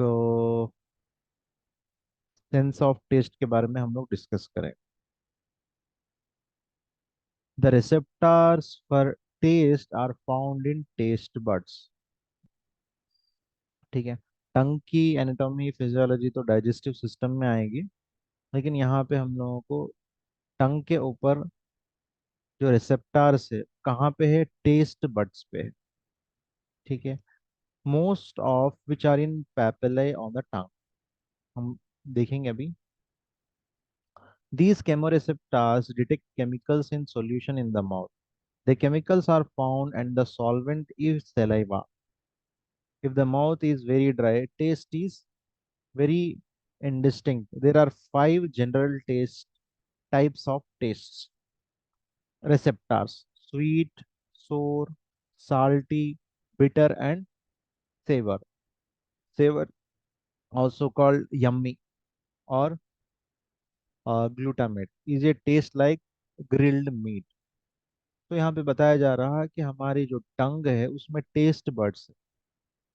So sense of test के बारे में हम लोग डिस्कस करें। The receptors for taste are found in taste buds. ठीक है। टंग की एनाटॉमी फिजियोलॉजी तो डाइजेस्टिव सिस्टम में आएगी, लेकिन यहाँ पे हम लोगों को टंग के ऊपर जो रिसेप्टर्स है कहाँ पे है, टेस्ट बड्स पे है। ठीक है। Most of which are in papillae on the tongue, हम देखेंगे अभी। These chemoreceptors detect chemicals in solution in the mouth. The chemicals are found and the solvent is saliva. If the mouth is very dry, taste is very indistinct. There are five general taste types of tastes. Receptors: sweet, sour, salty, bitter, and savor. Savor, also called yummy or glutamate, is a taste like grilled meat. तो यहाँ पे बताया जा रहा है कि हमारी जो टंग है उसमें टेस्ट बड्स,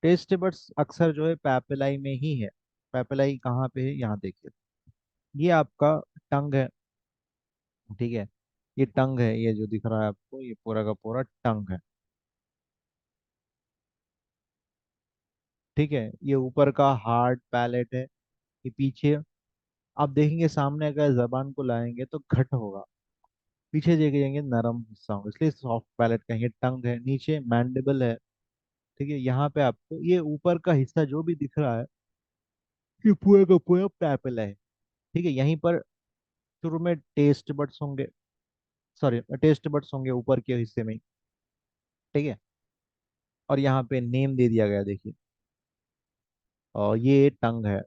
टेस्ट बड्स अक्सर जो है पैपिलाई में ही है। पैपिलाई कहाँ पे है, यहाँ देखिए। ये आपका टंग है। ठीक है। ये टंग है, ये जो दिख रहा है आपको, ये पूरा का पूरा टंग है। ठीक है। ये ऊपर का हार्ड पैलेट है, ये पीछे। आप देखेंगे सामने अगर जबान को लाएंगे तो घट होगा, पीछे देखेंगे नरम हिस्सा होगा, इसलिए सॉफ्ट पैलेट कहेंगे। टंग है, नीचे मैंडिबल है। ठीक है। यहाँ पे आपको ये ऊपर का हिस्सा जो भी दिख रहा है, ये पूरा का पूरा पैपिला है। ठीक है। यहीं पर शुरू में टेस्ट बड्स होंगे, सॉरी टेस्ट बड्स होंगे ऊपर के हिस्से में ही। ठीक है। और यहाँ पे नेम दे दिया गया, देखिए। और ये टंग है।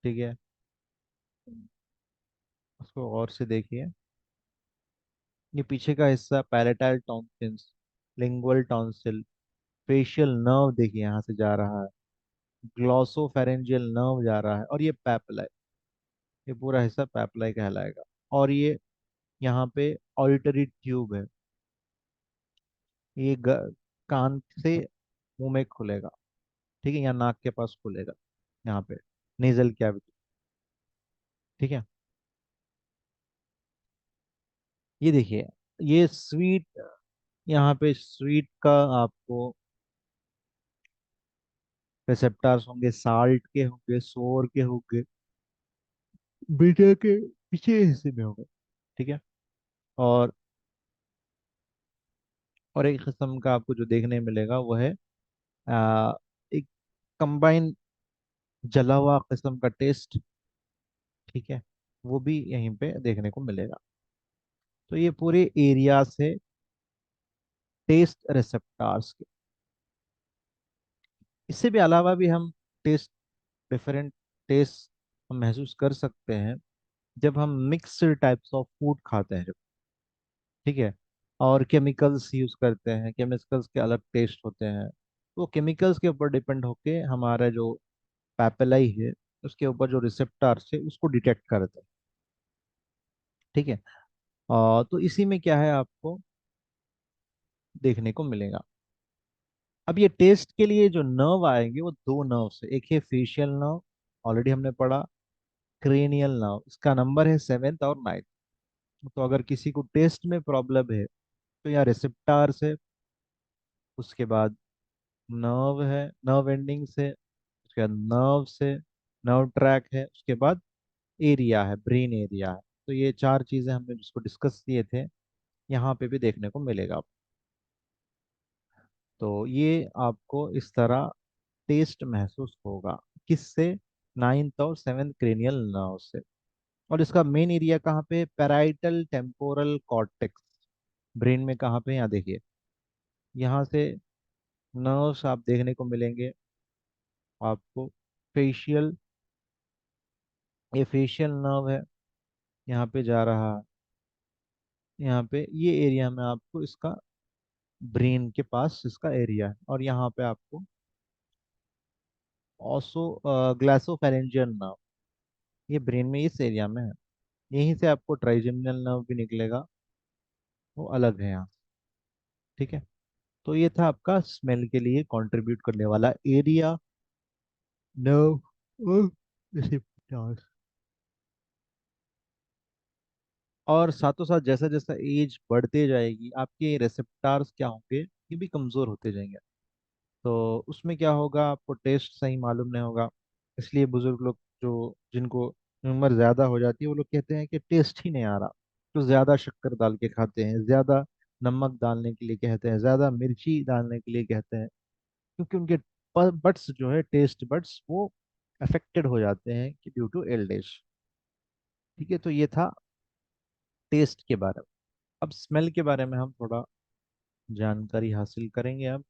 ठीक है। उसको और से देखिए। ये पीछे का हिस्सा palatine tonsils, lingual tonsil, facial nerve देखिए यहाँ से जा रहा है, ग्लॉसोफेरेंजियल नर्व जा रहा है, और ये पैपिला, ये पूरा हिस्सा पैपिला कहलाएगा। और ये यहाँ पे ऑडिटरी ट्यूब है, ये कान से मुंह में खुलेगा। ठीक है। यहाँ नाक के पास खुलेगा, यहाँ पे नेजल कैविटी। ठीक है। ये देखिए, ये स्वीट, यहाँ पे स्वीट का आपको रिसेप्टर्स होंगे, साल्ट के होंगे, सोर के होंगे, बीटे के पीछे हिस्से में होंगे। ठीक है। और और एक किस्म का आपको जो देखने मिलेगा वो है एक कंबाइन जला हुआ किस्म का टेस्ट। ठीक है। वो भी यहीं पे देखने को मिलेगा। तो ये पूरे एरिया से टेस्ट रिसेप्टर्स के, इससे भी अलावा भी हम टेस्ट, डिफरेंट टेस्ट हम महसूस कर सकते हैं जब हम मिक्स्ड टाइप्स ऑफ फूड खाते हैं जब। ठीक है। और केमिकल्स यूज करते हैं, केमिकल्स के अलग टेस्ट होते हैं, तो केमिकल्स के ऊपर डिपेंड होके हमारा जो पैपेलाई है उसके ऊपर जो रिसेप्टर्स है उसको डिटेक्ट करते हैं। ठीक है। तो इसी में क्या है आपको देखने को मिलेगा। अब ये टेस्ट के लिए जो नर्व आएंगे वो दो नर्व से, एक है फेशियल नर्व, ऑलरेडी हमने पढ़ा, क्रेनियल नर्व, इसका नंबर है 7th और 9th। तो अगर किसी को टेस्ट में प्रॉब्लम है तो यहाँ रिसेप्टर्स है, उसके बाद नर्व है, नर्व एंडिंग्स है, उसके बाद नर्व से नर्व ट्रैक है, उसके बाद एरिया है, ब्रेन एरिया है। तो ये चार चीजें हमने जिसको डिस्कस किए थे यहाँ पे भी देखने को मिलेगा। तो ये आपको इस तरह टेस्ट महसूस होगा, किससे, 9th और 7th क्रेनियल नर्व से। और इसका मेन एरिया कहाँ पे, पैराइटल टेम्पोरल कॉर्टेक्स, ब्रेन में कहाँ पे, यहाँ देखिए। यहाँ से नर्व्स आप देखने को मिलेंगे आपको। फेशियल, ये फेशियल नर्व है, यहाँ पे जा रहा है, यहाँ पे ये एरिया में आपको इसका ब्रेन के पास इसका एरिया है। और यहाँ पे आपको ऑसो ग्लासोफेरेंजियल नर्व, ये ब्रेन में इस एरिया में है। यहीं से आपको ट्राइजेमिनल नर्व भी निकलेगा, वो अलग है यहाँ। ठीक है। तो ये था आपका स्मेल के लिए कंट्रीब्यूट करने वाला एरिया nerve receptors। और साथों साथ जैसा जैसा एज बढ़ते जाएगी आपके रिसेप्टर्स क्या होंगे, ये भी कमजोर होते जाएंगे। तो उसमें क्या होगा, आपको टेस्ट सही मालूम नहीं होगा। इसलिए बुजुर्ग लोग जो जिनको उम्र ज्यादा हो जाती है वो लोग कहते हैं कि टेस्ट ही नहीं आ रहा। तो ज्यादा शक्कर डाल के खाते हैं, ज्यादा नमक डालने के लिए कहते हैं, ज्यादा मिर्ची डालने के लिए कहते हैं, क्योंकि उनके बट्स जो है, टेस्ट बट्स, वो अफेक्टेड हो जाते हैं कि ड्यू टू एल्ड एज। ठीक है, तो ये था टेस्ट के बारे में। अब स्मेल के बारे में हम थोड़ा जानकारी हासिल करेंगे अब।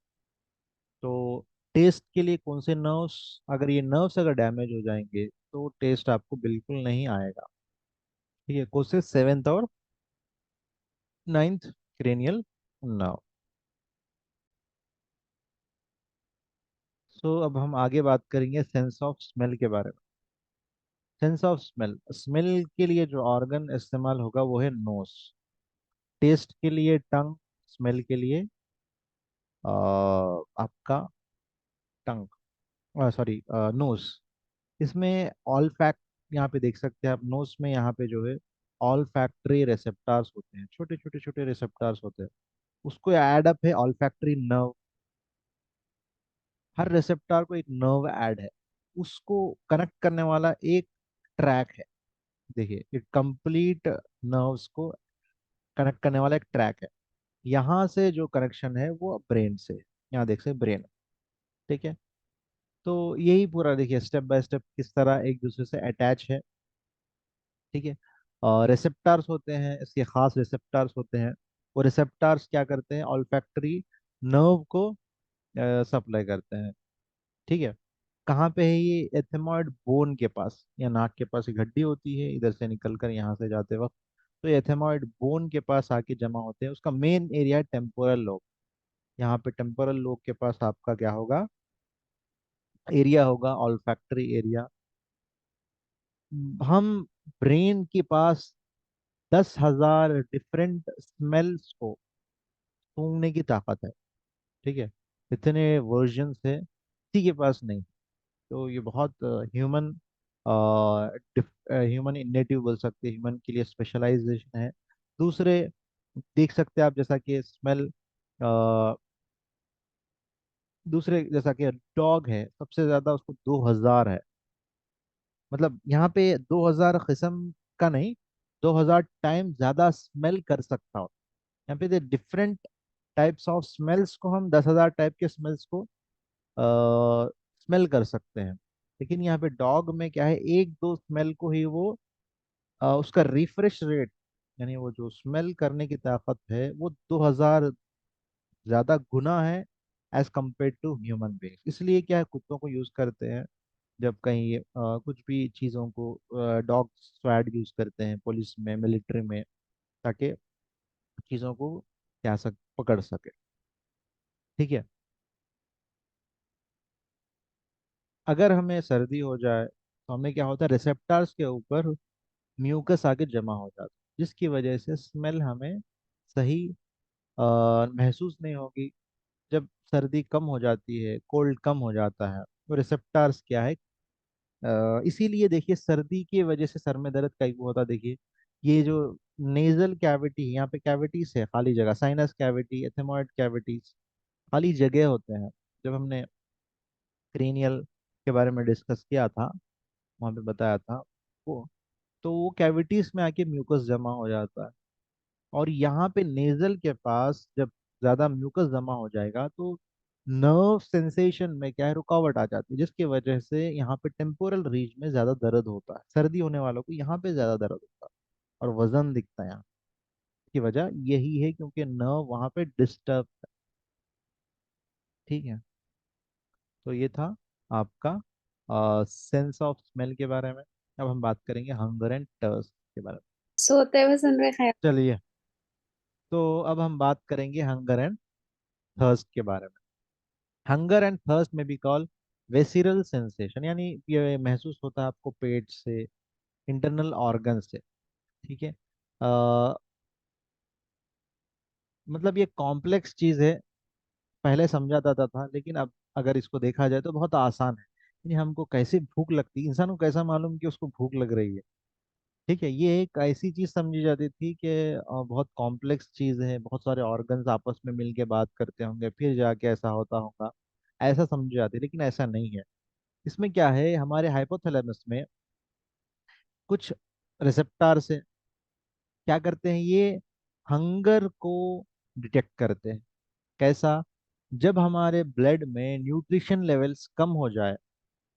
तो टेस्ट के लिए कौन से नर्व्स, अगर ये नर्व्स अगर डैमेज हो जाएंगे तो टेस्ट आपको बिल्कुल नहीं आएगा। ठीक है, कौन से, सेवेंथ और नाइन्थ क्रेनियल नर्व। सो अब हम आगे बात करेंगे सेंस ऑफ स्मेल के बारे में। सेंस ऑफ स्मेल, स्मेल के लिए जो ऑर्गन इस्तेमाल होगा वो है नोस। टेस्ट के लिए टंग, स्मेल के लिए आपका टंग, सॉरी नोज। इसमें ऑल फैक्ट, यहाँ पे देख सकते हैं आप नोज में, यहाँ पे जो है ऑल फैक्ट्री रिसेप्टार्स होते हैं, छोटे छोटे छोटे रिसेप्टार्स होते हैं। उसको ऐड अप है ऑल फैक्ट्री नर्व। हर रिसेप्टार को एक नर्व ऐड है, उसको कनेक्ट करने वाला एक ट्रैक है। देखिए, एक कंप्लीट नर्व्स को कनेक्ट करने वाला एक ट्रैक है। यहाँ से जो कनेक्शन है वो ब्रेन से, यहाँ देख सकते ब्रेन। ठीक है, तो यही पूरा देखिए स्टेप बाय स्टेप किस तरह एक दूसरे से अटैच है। ठीक है, और रिसेप्टार्स होते हैं, इसके खास रिसेप्टार्स होते हैं। वो रिसेप्टार्स क्या करते हैं, ऑल्फैक्टरी नर्व को सप्लाई करते हैं। ठीक है, कहाँ पे है ये, एथेमॉइड बोन के पास या नाक के पास एक हड्डी होती है, इधर से निकल कर यहाँ से जाते वक्त तो ये एथेमॉइड बोन के पास आके जमा होते हैं। उसका मेन एरिया है टेम्पोरल लोब। यहाँ पे टेम्पोरल लोब के पास आपका क्या होगा, एरिया होगा ऑल्फैक्टरी एरिया। हम ब्रेन के पास 10,000 डिफरेंट स्मेल्स को सूंघने की ताकत है। ठीक है, इतने वर्जन्स है, किसी के पास नहीं। तो ये बहुत ह्यूमन ह्यूमन नेटिव बोल सकते हैं, ह्यूमन के लिए स्पेशलाइजेशन है। दूसरे देख सकते हैं आप, जैसा कि स्मेल, दूसरे जैसा कि डॉग है, सबसे ज्यादा उसको 2,000 है। मतलब यहाँ पे 2,000 किस्म का नहीं, 2,000 टाइम ज्यादा स्मेल कर सकता हो। यहाँ पे डिफरेंट टाइप्स ऑफ स्मेल्स को, हम 10,000 टाइप के स्मेल्स को स्मेल कर सकते हैं। लेकिन यहाँ पे डॉग में क्या है, एक दो स्मेल को ही वो उसका रिफ्रेश रेट, यानी वो जो स्मेल करने की ताकत है वो 2,000 ज्यादा गुना है as compared to human being. इसलिए क्या है, कुत्तों को यूज करते हैं जब कहीं कुछ भी चीज़ों को, डॉग स्वैड यूज करते हैं पुलिस में, मिलिट्री में, ताकि चीज़ों को क्या पकड़ सके। ठीक है, अगर हमें सर्दी हो जाए तो हमें क्या होता है, रिसेप्टर्स के ऊपर म्यूकस आके जमा हो जाता है, जिसकी वजह से स्मेल हमें सही महसूस नहीं होगी। जब सर्दी कम हो जाती है, कोल्ड कम हो जाता है, तो रिसेप्टर्स क्या है, इसीलिए देखिए सर्दी की वजह से सर में दर्द कई को होता है। देखिए, ये जो नेजल कैविटी, यहाँ पे कैविटीज है, खाली जगह, साइनस कैविटी, एथेमॉइड कैविटीज, खाली जगह होते हैं। जब हमने क्रेनियल के बारे में डिस्कस किया था, वहाँ पे बताया था वो, तो वो कैविटीज में आके म्यूकस जमा हो जाता है। और यहाँ पे नेजल के पास जब ज्यादा म्यूकस जमा हो जाएगा तो नर्व सेंसेशन में क्या है, रुकावट आ जाती है, जिसकी वजह से यहाँ पे टेम्पोरल रीज में ज्यादा दर्द होता है। सर्दी होने वालों को यहाँ पे ज्यादा दर्द होता है और वजन दिखता है यहाँ। की वजह यही है क्योंकि नर्व वहाँ पे डिस्टर्ब। ठीक है, तो ये था आपका सेंस ऑफ स्मेल के बारे में। अब हम बात करेंगे हंगर एंड टर्स्ट के बारे में। सोते हुए सुन रहे हैं। चलिए, तो अब हम बात करेंगे हंगर एंड थर्स्ट के बारे में। हंगर एंड थर्स्ट में भी कॉल वेसिरल सेंसेशन, यानी ये महसूस होता है आपको पेट से, इंटरनल ऑर्गन से। ठीक है, मतलब ये कॉम्प्लेक्स चीज है, पहले समझा जाता था लेकिन अब अगर इसको देखा जाए तो बहुत आसान है। यानी हमको कैसे भूख लगती है, इंसान को कैसा मालूम कि उसको भूख लग रही है। ठीक है, ये एक ऐसी चीज समझी जाती थी कि बहुत कॉम्प्लेक्स चीज है, बहुत सारे ऑर्गन्स आपस में मिलके बात करते होंगे फिर जाके ऐसा होता होगा, ऐसा समझी जाती है, लेकिन ऐसा नहीं है। इसमें क्या है, हमारे हाइपोथैलेमस में कुछ रिसेप्टर्स है, क्या करते हैं ये, हंगर को डिटेक्ट करते हैं। कैसा, जब हमारे ब्लड में न्यूट्रिशन लेवल्स कम हो जाए,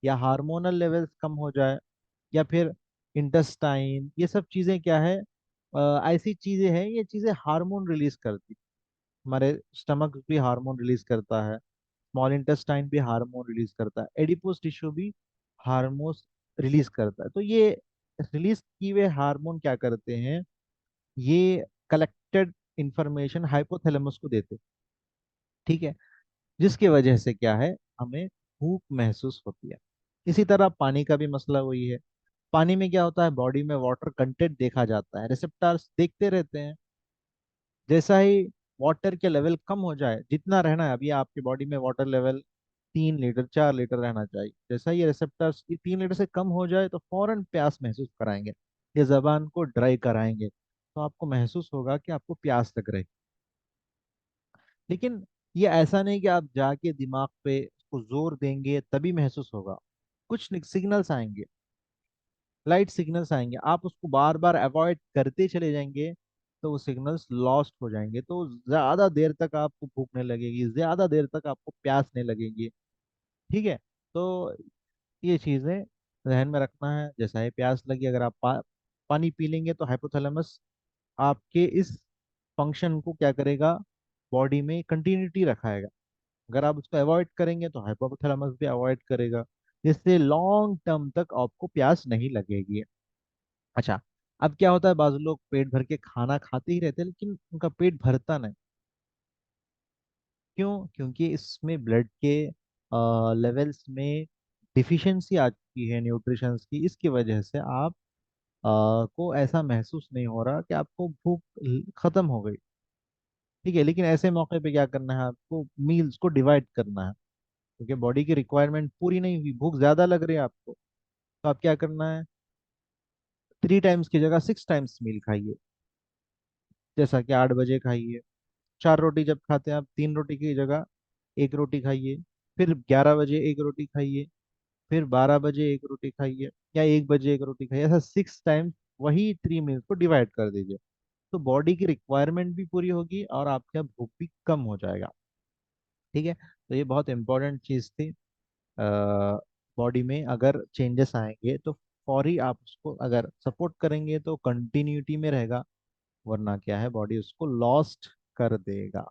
या हार्मोनल लेवल्स कम हो जाए, या फिर इंटेस्टाइन, ये सब चीजें क्या है, ऐसी चीजें हैं, ये चीजें हार्मोन रिलीज करती। हमारे स्टमक भी हार्मोन रिलीज करता है, स्मॉल इंटेस्टाइन भी हार्मोन रिलीज करता है, एडिपोज टिश्यू भी हार्मोन रिलीज करता है। तो ये रिलीज किए हुए हार्मोन क्या करते हैं, ये कलेक्टेड इंफॉर्मेशन हाइपोथैलेमस को देते हैं। ठीक है, जिसकी वजह से क्या है, हमें भूख महसूस होती है। इसी तरह पानी का भी मसला वही है। पानी में क्या होता है, बॉडी में वाटर कंटेंट देखा जाता है, रिसेप्टर्स देखते रहते हैं। जैसा ही वाटर के लेवल कम हो जाए, जितना रहना है, अभी आपकी बॉडी में वाटर लेवल 3 लीटर 4 लीटर रहना चाहिए, जैसा ही ये रिसेप्टर्स 3 लीटर से कम हो जाए तो फौरन प्यास महसूस कराएंगे, ये जबान को ड्राई कराएंगे, तो आपको महसूस होगा कि आपको प्यास लग रही। लेकिन ये ऐसा नहीं कि आप जाके दिमाग पे उसको जोर देंगे तभी महसूस होगा। कुछ सिग्नल्स आएंगे, लाइट सिग्नल्स आएंगे, आप उसको बार बार अवॉइड करते चले जाएंगे तो वो सिग्नल्स लॉस्ट हो जाएंगे, तो ज्यादा देर तक आपको भूख नहीं लगेगी, ज्यादा देर तक आपको प्यास नहीं लगेगी। ठीक है, तो ये चीजें ध्यान में रखना है। जैसा ही प्यास लगी, अगर आप पानी पी लेंगे तो हाइपोथैलेमस आपके इस फंक्शन को क्या करेगा, बॉडी में कंटिन्यूटी रखाएगा। अगर आप उसको अवॉइड करेंगे तो हाइपोथैलेमस भी अवॉइड करेगा, जिससे लॉन्ग टर्म तक आपको प्यास नहीं लगेगी। अच्छा, अब क्या होता है, बाजू लोग पेट भर के खाना खाते ही रहते हैं लेकिन उनका पेट भरता नहीं। क्यों? क्योंकि इसमें ब्लड के लेवल्स में डिफिशिएंसी आ चुकी है न्यूट्रिशंस की, इसकी वजह से आप को ऐसा महसूस नहीं हो रहा कि आपको भूख खत्म हो गई। ठीक है, लेकिन ऐसे मौके पे क्या करना है, आपको मील्स को डिवाइड करना है, क्योंकि बॉडी की रिक्वायरमेंट पूरी नहीं हुई, भूख ज्यादा लग रही है आपको, तो आप क्या करना है, 3 टाइम्स की जगह 6 टाइम्स मील खाइए। जैसा कि 8 बजे खाइए, 4 रोटी जब खाते हैं आप, 3 रोटी की जगह 1 रोटी खाइए। फिर 11 बजे 1 रोटी खाइए, फिर 12 बजे 1 रोटी खाइए, या 1 बजे 1 रोटी खाइए, ऐसा 6 टाइम्स वही 3 मील्स को डिवाइड कर दीजिए। तो बॉडी की रिक्वायरमेंट भी पूरी होगी और आपका भूख भी कम हो जाएगा। ठीक है, तो ये बहुत इंपॉर्टेंट चीज़ थी। बॉडी में अगर चेंजेस आएंगे तो फौरी आप उसको अगर सपोर्ट करेंगे तो कंटिन्यूटी में रहेगा, वरना क्या है, बॉडी उसको लॉस्ट कर देगा।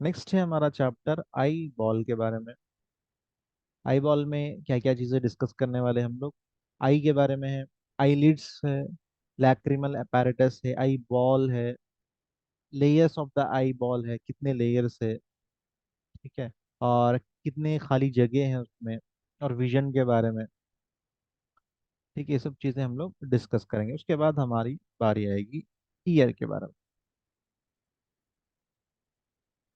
नेक्स्ट है हमारा चैप्टर आई बॉल के बारे में। आई बॉल में क्या क्या चीज़ें डिस्कस करने वाले हम लोग, आई के बारे में है, आई लिड्स है, लैक्रिमल apparatus है, आई बॉल है, layers of the eye ball है, कितने लेयर्स है, ठीक है, और कितने खाली जगह हैं उसमें, और विजन के बारे में। ठीक है, ये सब चीज़ें हम लोग डिस्कस करेंगे। उसके बाद हमारी बारी आएगी ईयर के बारे में।